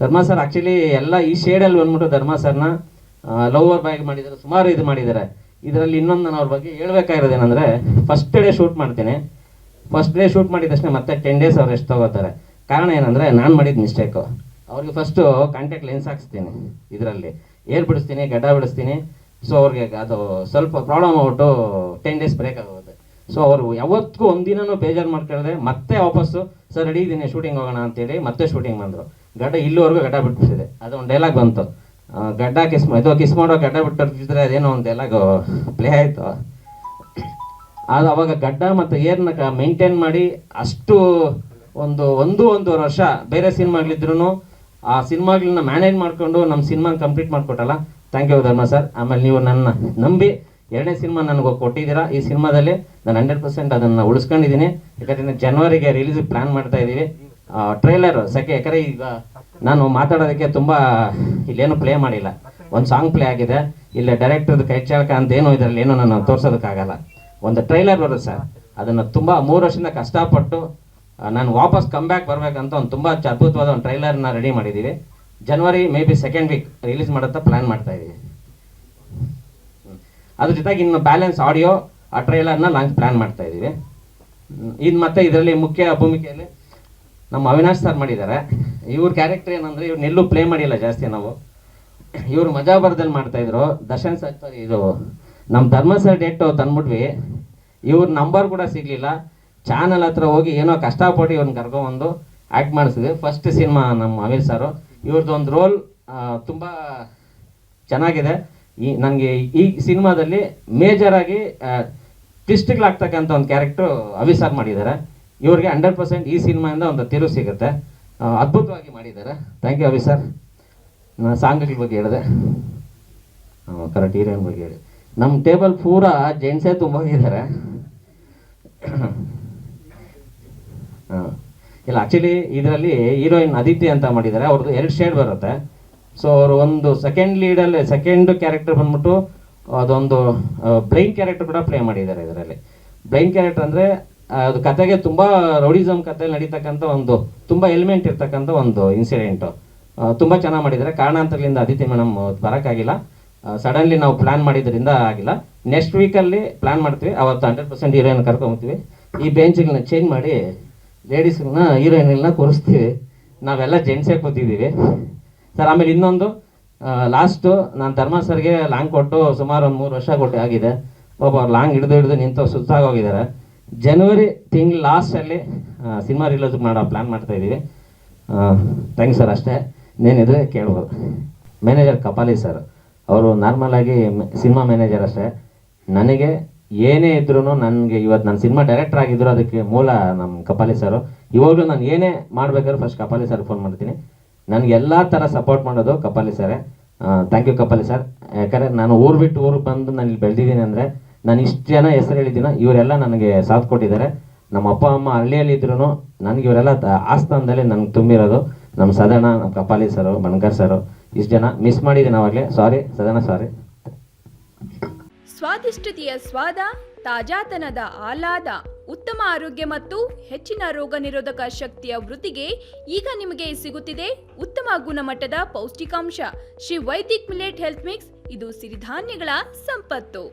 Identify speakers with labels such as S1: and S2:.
S1: ಧರ್ಮ sir actually ಎಲ್ಲ ಈ ಶೇಡಲ್ಲಿ ಬಂದ್ಬಿಟ್ಟು ಧರ್ಮ ಸರ್ನ ಲವರ್ ಬಾಯ್ ಮಾಡಿದ್ದಾರೆ, ಸುಮಾರು ಇದು ಮಾಡಿದ್ದಾರೆ. ಇದರಲ್ಲಿ ಇನ್ನೊಂದು ನಾನು ಅವ್ರ ಬಗ್ಗೆ ಹೇಳ್ಬೇಕಾಗಿರೋದೇನೆಂದರೆ, ಫಸ್ಟ್ ಡೇ ಶೂಟ್ ಮಾಡ್ತೀನಿ. ಫಸ್ಟ್ ಡೇ ಶೂಟ್ ಮಾಡಿದ ತಕ್ಷಣ ಮತ್ತೆ 10 days ಅವ್ರು ಎಷ್ಟು ತೊಗೋತಾರೆ. ಕಾರಣ ಏನಂದರೆ, ನಾನು ಮಾಡಿದ ಮಿಸ್ಟೇಕು. ಅವ್ರಿಗೆ ಫಸ್ಟು ಕಾಂಟ್ಯಾಕ್ಟ್ ಲೆನ್ಸ್ ಹಾಕ್ಸ್ತೀನಿ, ಇದರಲ್ಲಿ ಏರ್ ಬಿಡಿಸ್ತೀನಿ, ಗಡ್ಡ ಬಿಡಿಸ್ತೀನಿ. ಸೊ ಅವ್ರಿಗೆ ಅದು ಸ್ವಲ್ಪ ಪ್ರಾಬ್ಲಮ್ ಆಗ್ಬಿಟ್ಟು 10 days ಬ್ರೇಕ್ ಆಗುತ್ತೆ. ಸೊ ಅವರು ಯಾವತ್ತಿಗೂ ಒಂದಿನೂ ಬೇಜಾರು ಮಾಡ್ಕೊಳ್ಳದೆ ಮತ್ತೆ ವಾಪಸ್ಸು ಸರ್ ರೆಡಿ ಇದ್ದೀನಿ ಶೂಟಿಂಗ್ ಹೋಗೋಣ ಅಂತೇಳಿ ಮತ್ತೆ ಶೂಟಿಂಗ್ ಬಂದರು. ಗಡ್ಡ ಇಲ್ಲಿವರೆಗೂ ಗಡ್ಡ ಬಿಟ್ಬಿಟ್ಟಿದೆ. ಅದೊಂದು ಡೈಲಾಗ್ ಬಂತು, ಗಡ್ಡ ಕಿಸ್ ಮಾಡೋ ಗಡ್ಡ ಬಿಟ್ಟಿದ್ರೆ ಅದೇನೋ ಒಂದು ಡೈಲಾಗ್ ಪ್ಲೇ ಆಯಿತು. ಅದು ಅವಾಗ ಗಡ್ಡ ಮತ್ತು ಏರ್ನ ಮೇಂಟೈನ್ ಮಾಡಿ ಅಷ್ಟು ಒಂದೂವರೆ ವರ್ಷ ಬೇರೆ ಸಿನಿಮಾಗಳಿದ್ರು ಆ ಸಿನಿಮಾಗಳನ್ನ ಮ್ಯಾನೇಜ್ ಮಾಡಿಕೊಂಡು ನಮ್ಮ ಸಿನಿಮಾನ ಕಂಪ್ಲೀಟ್ ಮಾಡಿಕೊಟ್ಟಲ್ಲ. ಥ್ಯಾಂಕ್ ಯು ಧರ್ಮ ಸರ್. ಆಮೇಲೆ ನೀವು ನನ್ನ ನಂಬಿ 2ನೇ ಸಿನಿಮಾ ನನಗೆ ಕೊಟ್ಟಿದ್ದೀರಾ. ಈ ಸಿನಿಮಾದಲ್ಲಿ ನಾನು 100% ಅದನ್ನು ಉಳಿಸ್ಕೊಂಡಿದ್ದೀನಿ. ಯಾಕಂದರೆ ಜನವರಿಗೆ ರಿಲೀಸ್ ಪ್ಲ್ಯಾನ್ ಮಾಡ್ತಾ ಇದ್ದೀವಿ. ಟ್ರೈಲರ್ ಯಾಕಂದರೆ ಈಗ ನಾನು ಮಾತಾಡೋದಕ್ಕೆ ತುಂಬ ಇಲ್ಲೇನು ಪ್ಲೇ ಮಾಡಿಲ್ಲ. ಒಂದು ಸಾಂಗ್ ಪ್ಲೇ ಆಗಿದೆ, ಇಲ್ಲ ಡೈರೆಕ್ಟರ್ದು ಕೈ ಚಾಲಕ ಅಂತ ಏನೋ ಇದರಲ್ಲಿ ಏನೋ ನಾನು ತೋರಿಸೋದಕ್ಕಾಗಲ್ಲ. ಒಂದು ಟ್ರೈಲರ್ ಬರುತ್ತೆ ಸರ್, ಅದನ್ನು ತುಂಬ 3 ವರ್ಷದಿಂದ ಕಷ್ಟಪಟ್ಟು ನಾನು ವಾಪಸ್ ಕಮ್ಬ್ಯಾಕ್ ಬರಬೇಕಂತ ಒಂದು ತುಂಬ ಅದ್ಭುತವಾದ ಒಂದು ಟ್ರೈಲರ್ನ ರೆಡಿ ಮಾಡಿದ್ದೀವಿ. ಜನವರಿ maybe 2nd week release ಮಾಡುತ್ತಾ ಪ್ಲ್ಯಾನ್ ಮಾಡ್ತಾ ಇದ್ದೀವಿ. ಅದ್ರ ಜೊತೆಗೆ ಇನ್ನು ಬ್ಯಾಲೆನ್ಸ್ ಆಡಿಯೋ ಆ ಟ್ರೈಲರ್ನ ಲಾಂಚ್ ಪ್ಲ್ಯಾನ್ ಮಾಡ್ತಾ ಇದ್ದೀವಿ. ಇದು ಮತ್ತು ಇದರಲ್ಲಿ ಮುಖ್ಯ ಭೂಮಿಕೆಯಲ್ಲಿ ನಮ್ಮ ಅವಿನಾಶ್ ಸರ್ ಮಾಡಿದ್ದಾರೆ. ಇವ್ರ ಕ್ಯಾರೆಕ್ಟರ್ ಏನಂದರೆ, ಇವ್ರನ್ನೆಲ್ಲೂ ಪ್ಲೇ ಮಾಡಿಲ್ಲ ಜಾಸ್ತಿ ನಾವು. ಇವರು ಮಜಾ ಬರ್ದಲ್ಲಿ ಮಾಡ್ತಾಯಿದ್ರು. ದರ್ಶನ್ ಸರ್ ಇದು ನಮ್ಮ ಧರ್ಮ ಸರ್ ಡೇಟು ತಂದ್ಬಿಟ್ವಿ. ಇವ್ರ ನಂಬರ್ ಕೂಡ ಸಿಗಲಿಲ್ಲ. ಚಾನಲ್ ಹತ್ರ ಹೋಗಿ ಏನೋ ಕಷ್ಟಪಟ್ಟು ಇವ್ರನ್ನ ಕರ್ಕೊಂಬಂದು ಆ್ಯಕ್ಟ್ ಮಾಡಿಸಿದ್ವಿ. ಫಸ್ಟ್ ಸಿನಿಮಾ ನಮ್ಮ ಅಮೀರ್ ಸರು. ಇವ್ರದ್ದು ಒಂದು ರೋಲ್ ತುಂಬ ಚೆನ್ನಾಗಿದೆ. ನನಗೆ ಈ ಸಿನಿಮಾದಲ್ಲಿ ಮೇಜರಾಗಿ ಟ್ವಿಸ್ಟ್ಗಳಾಗ್ತಕ್ಕಂಥ ಒಂದು ಕ್ಯಾರೆಕ್ಟ್ರು ಅವಿ ಸರ್ ಮಾಡಿದ್ದಾರೆ. ಇವ್ರಿಗೆ 100% ಈ ಸಿನಿಮಾಯಿಂದ ಒಂದು ತಿರುವು ಸಿಗುತ್ತೆ. ಅದ್ಭುತವಾಗಿ ಮಾಡಿದ್ದಾರೆ. ಥ್ಯಾಂಕ್ ಯು ಅವಿ ಸರ್. ನಾನು ಸಾಂಗ್ಗಳ ಬಗ್ಗೆ ಹೇಳಿದೆ, ಕರೆಕ್ಟ್ ಹೀರೋಯಿನ್ ಬಗ್ಗೆ ಹೇಳಿ. ನಮ್ಮ ಟೇಬಲ್ ಪೂರಾ ಜೆಂಟ್ಸೇ ತುಂಬೋಗಿದ್ದಾರೆ. ಇಲ್ಲ ಆ್ಯಕ್ಚುಲಿ ಇದರಲ್ಲಿ ಹೀರೋಯಿನ್ ಅದಿತಿ ಅಂತ ಮಾಡಿದ್ದಾರೆ. ಅವ್ರದ್ದು 2 ಶೇಡ್ ಬರುತ್ತೆ. ಸೊ ಅವರು ಒಂದು ಸೆಕೆಂಡ್ ಕ್ಯಾರೆಕ್ಟರ್ ಬಂದ್ಬಿಟ್ಟು ಅದೊಂದು ಬ್ರೈನ್ ಕ್ಯಾರೆಕ್ಟರ್ ಕೂಡ ಪ್ಲೇ ಮಾಡಿದ್ದಾರೆ. ಇದರಲ್ಲಿ ಬ್ರೈನ್ ಕ್ಯಾರೆಕ್ಟರ್ ಅಂದರೆ ಅದು ಕತೆಗೆ ತುಂಬ ರೌಡಿಸಮ್ ಕಥೆಯಲ್ಲಿ ನಡೀತಕ್ಕಂಥ ಒಂದು ತುಂಬ ಎಲಿಮೆಂಟ್ ಇರ್ತಕ್ಕಂಥ ಒಂದು ಇನ್ಸಿಡೆಂಟು. ತುಂಬ ಚೆನ್ನಾಗಿ ಮಾಡಿದ್ದಾರೆ. ಕಾರಣಾಂತರಗಳಿಂದ ಅದಿತಿ ಮೇಡಮ್ ಬರೋಕ್ಕಾಗಿಲ್ಲ. ಸಡನ್ಲಿ ನಾವು ಪ್ಲ್ಯಾನ್ ಮಾಡಿದ್ರಿಂದ ಆಗಿಲ್ಲ. ನೆಕ್ಸ್ಟ್ ವೀಕಲ್ಲಿ ಪ್ಲ್ಯಾನ್ ಮಾಡ್ತೀವಿ. ಅವತ್ತು 100% ಹೀರೋಯಿನ್ ಕರ್ಕೊಂಬರ್ತೀವಿ. ಈ ಬೆಂಚ್ಗಳನ್ನ ಚೇಂಜ್ ಮಾಡಿ ಲೇಡೀಸ್ಗಳನ್ನ ಹೀರೋಯಿನ್ಗಳನ್ನ ಕೂರಿಸ್ತೀವಿ. ನಾವೆಲ್ಲ ಜೆಂಟ್ಸೇ ಕೂತಿದ್ದೀವಿ ಸರ್. ಆಮೇಲೆ ಇನ್ನೊಂದು ಲಾಸ್ಟು ನಾನು ಧರ್ಮ ಸರ್ಗೆ ಲಾಂಗ್ ಕೊಟ್ಟು ಸುಮಾರು ಒಂದು 3 ವರ್ಷ ಕೊಟ್ಟು ಆಗಿದೆ. ಒಬ್ಬ ಲಾಂಗ್ ಹಿಡಿದು ನಿಂತು ಸುತ್ತಾಗೋಗಿದ್ದಾರೆ. ಜನವರಿ ತಿಂಗಳು ಲಾಸ್ಟಲ್ಲಿ ಸಿನಿಮಾ ರಿಲೀಸ್ ಮಾಡೋ ಪ್ಲ್ಯಾನ್ ಮಾಡ್ತಾಯಿದ್ದೀವಿ. Thanks sir. ಅಷ್ಟೇ, ಇನ್ನೇನಿದ್ರೆ ಕೇಳ್ಬೋದು. ಮ್ಯಾನೇಜರ್ ಕಪಾಲಿ ಸರ್, ಅವರು ನಾರ್ಮಲಾಗಿ ಸಿನಿಮಾ ಮ್ಯಾನೇಜರ್ ಅಷ್ಟೇ. ನನಗೆ ಏನೇ ಇದ್ರೂ ನನಗೆ ಇವತ್ತು ನಾನು ಸಿನಿಮಾ ಡೈರೆಕ್ಟರ್ ಆಗಿದ್ರು ಅದಕ್ಕೆ ಮೂಲ ನಮ್ಮ ಕಪಾಲಿ ಸರು. ಇವಾಗಲೂ ನಾನು ಏನೇ ಮಾಡಬೇಕಾದ್ರೂ ಫಸ್ಟ್ ಕಪಾಲಿ ಸರ್ ಫೋನ್ ಮಾಡ್ತೀನಿ. ನನಗೆ ಎಲ್ಲ ಥರ ಸಪೋರ್ಟ್ ಮಾಡೋದು ಕಪಾಲಿ ಸರೇ. Thank you Kapali sir. ಯಾಕಂದರೆ ನಾನು ಊರು ಬಿಟ್ಟು ಊರಿಗೆ ಬಂದು ನಾನು ಇಲ್ಲಿ ಬೆಳೆದಿದ್ದೀನಿ ಅಂದರೆ ನಾನು ಇಷ್ಟು ಜನ ಹೆಸರು ಹೇಳಿದ್ದೀನೋ ಇವರೆಲ್ಲ ನನಗೆ ಸಾಥ್ ಕೊಟ್ಟಿದ್ದಾರೆ. ನಮ್ಮ ಅಪ್ಪ ಅಮ್ಮ ಹಳ್ಳಿಯಲ್ಲಿದ್ರೂ ನನಗೆ ಇವರೆಲ್ಲ ಆಸ್ಥಾನದಲ್ಲಿ ನನಗೆ ತುಂಬಿರೋದು ನಮ್ಮ ಸದನ, ನಮ್ಮ ಕಪಾಲಿ ಸರು, ಬಣಕರ್ ಸರು. ಇಷ್ಟು ಜನ ಮಿಸ್ ಮಾಡಿದ್ದೀನಿ ಅವಾಗಲೇ. ಸಾರಿ ಸದನ, ಸಾರಿ.
S2: ಸ್ವಾದಿಷ್ಟತೆಯ ಸ್ವಾದ, ತಾಜಾತನದ ಆಹ್ಲಾದ, ಉತ್ತಮ ಆರೋಗ್ಯ ಮತ್ತು ಹೆಚ್ಚಿನ ರೋಗ ನಿರೋಧಕ ಶಕ್ತಿಯ ವೃದ್ಧಿಗೆ ಈಗ ನಿಮಗೆ ಸಿಗುತ್ತಿದೆ ಉತ್ತಮ ಗುಣಮಟ್ಟದ ಪೌಷ್ಟಿಕಾಂಶ Shri Vaidik millet health mix. ಇದು ಸಿರಿಧಾನ್ಯಗಳ ಸಂಪತ್ತು.